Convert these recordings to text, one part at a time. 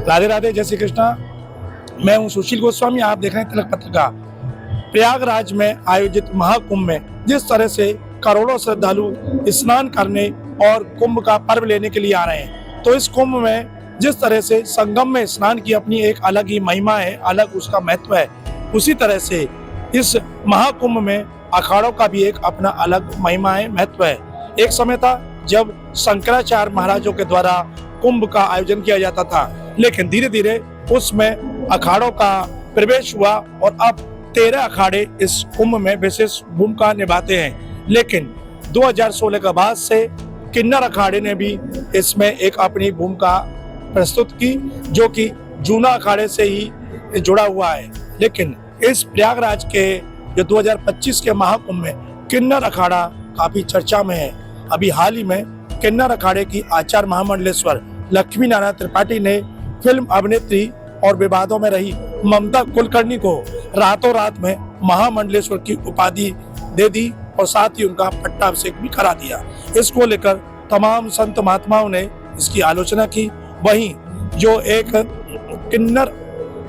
राधे राधे, जय श्री कृष्णा। मैं हूं सुशील गोस्वामी, आप देख रहे हैं तिलक पत्रिका। प्रयागराज में आयोजित महाकुंभ में जिस तरह से करोड़ों श्रद्धालु स्नान करने और कुंभ का पर्व लेने के लिए आ रहे हैं, तो इस कुंभ में जिस तरह से संगम में स्नान की अपनी एक अलग ही महिमा है, अलग उसका महत्व है, उसी तरह से इस महाकुंभ में अखाड़ों का भी एक अपना अलग महिमा है, महत्व है। एक समय था जब शंकराचार्य महाराजों के द्वारा कुंभ का आयोजन किया जाता था, लेकिन धीरे धीरे उसमें अखाड़ों का प्रवेश हुआ और अब 13 अखाड़े इस कुंभ में विशेष भूमिका निभाते हैं। लेकिन 2016 के बाद से किन्नर अखाड़े ने भी इसमें एक अपनी भूमिका प्रस्तुत की, जो कि जूना अखाड़े से ही जुड़ा हुआ है। लेकिन इस प्रयागराज के जो 2025 के महाकुंभ में किन्नर अखाड़ा काफी चर्चा में है। अभी हाल ही में किन्नर अखाड़े की आचार्य महामंडलेश्वर लक्ष्मी नारायण त्रिपाठी ने फिल्म अभिनेत्री और विवादों में रही ममता कुलकर्णी को रातों रात में महामंडलेश्वर की उपाधि दे दी और साथ ही उनका पट्टाभिषेक भी करा दिया। इसको लेकर तमाम संत महात्माओं ने इसकी आलोचना की। वहीं जो एक किन्नर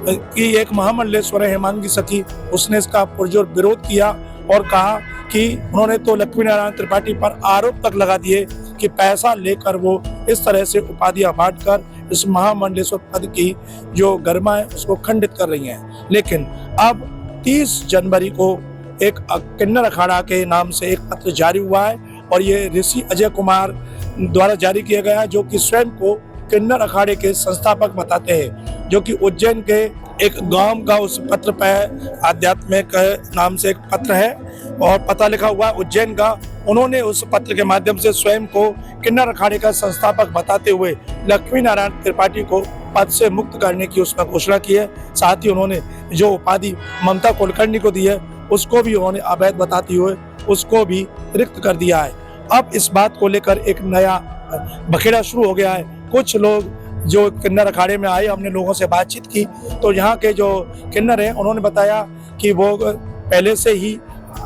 की एक महामंडलेश्वर हेमांगी सखी, उसने इसका पुरजोर विरोध किया और कहा कि उन्होंने तो लक्ष्मी नारायण त्रिपाठी पर आरोप तक लगा दिए कि पैसा लेकर वो इस तरह से उपाधियां बांटकर इस महामंडलेश्वर पद की जो गरिमा है उसको खंडित कर रही हैं। लेकिन अब 30 जनवरी को एक किन्नर अखाड़ा के नाम से एक पत्र जारी हुआ है और ये ऋषि अजय कुमार द्वारा जारी किया गया है, जो कि स्वयं को किन्नर अखाड़े के संस्थापक बताते हैं, जो कि उज्जैन के एक गांव का उस पत्र पर आध्यात्मिक नाम से एक पत्र है और पता लिखा हुआ है उज्जैन का। उन्होंने उस पत्र के माध्यम से स्वयं को किन्नर अखाड़े का संस्थापक बताते हुए लक्ष्मी नारायण त्रिपाठी को पद से मुक्त करने की उसमें घोषणा की है। साथ ही उन्होंने जो उपाधि ममता कुलकर्णी को दी है उसको भी उन्होंने अवैध बताते हुए उसको भी रिक्त कर दिया है। अब इस बात को लेकर एक नया बखेड़ा शुरू हो गया है। कुछ लोग जो किन्नर अखाड़े में आए, हमने लोगों से बातचीत की, तो यहाँ के जो किन्नर हैं उन्होंने बताया कि वो पहले से ही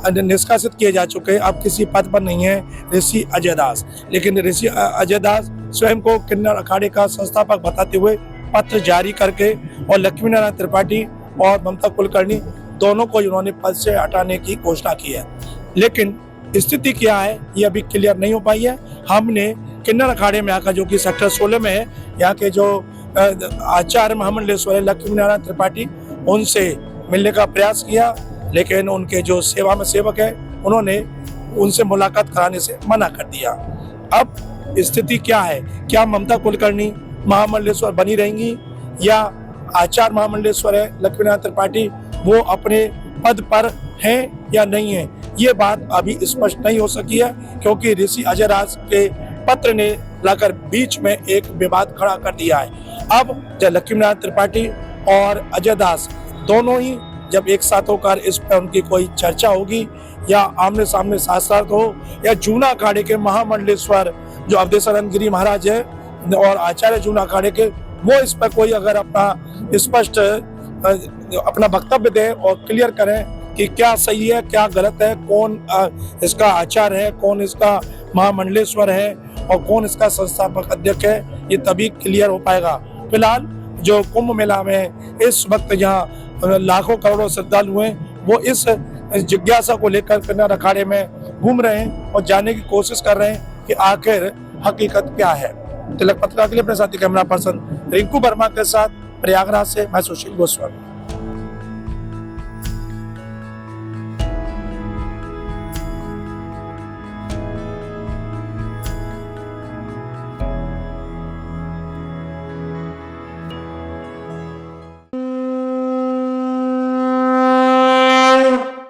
निष्कासित किए जा चुके हैं, अब किसी पद पर नहीं है ऋषि अजय दास। लेकिन ऋषि अजय दास स्वयं को किन्नर अखाड़े का संस्थापक बताते हुए पत्र जारी करके और लक्ष्मी नारायण त्रिपाठी और ममता कुलकर्णी दोनों को उन्होंने पद से हटाने की घोषणा की है। लेकिन स्थिति क्या है ये अभी क्लियर नहीं हो पाई है। हमने किन्नर अखाड़े में आकर, जो कि सेक्टर 16 में है, यहाँ के जो आचार्य महामंडलेश्वर लक्ष्मी नारायण त्रिपाठी, उनसे मिलने का प्रयास किया, लेकिन उनके जो सेवा में सेवक है उन्होंने उनसे मुलाकात कराने से मना कर दिया। अब स्थिति क्या है, क्या ममता कुलकर्णी महामंडलेश्वर बनी रहेंगी या आचार्य महामंडलेश्वर है लक्ष्मी नारायण त्रिपाठी वो अपने पद पर हैं या नहीं है, ये बात अभी स्पष्ट नहीं हो सकी है, क्योंकि ऋषि अजय दास के पत्र ने लाकर बीच में एक विवाद खड़ा कर दिया है। अब जब लक्ष्मी नारायण त्रिपाठी और अजय दास दोनों ही जब एक साथ होकर इस पर उनकी कोई चर्चा होगी या आमने सामने साथ साथ हो, या जूना अखाड़े के महामंडलेश्वर जो अवधेशानंद गिरी महाराज है और आचार्य जूना अखाड़े के, वो इस पर कोई अगर अपना स्पष्ट अपना वक्तव्य दें और क्लियर करें कि क्या सही है क्या गलत है, कौन इसका आचार्य है, कौन इसका महामंडलेश्वर है और कौन इसका संस्थापक अध्यक्ष है, ये तभी क्लियर हो पाएगा। फिलहाल जो कुंभ मेला में इस वक्त यहाँ लाखों करोड़ों श्रद्धालु हैं, वो इस जिज्ञासा को लेकर किन्नर अखाड़े में घूम रहे हैं और जानने की कोशिश कर रहे हैं कि आखिर हकीकत क्या है। तिलक पत्रिका के लिए अपने साथी कैमरा पर्सन रिंकू वर्मा के साथ प्रयागराज से मैं सुशील गोस्वामी।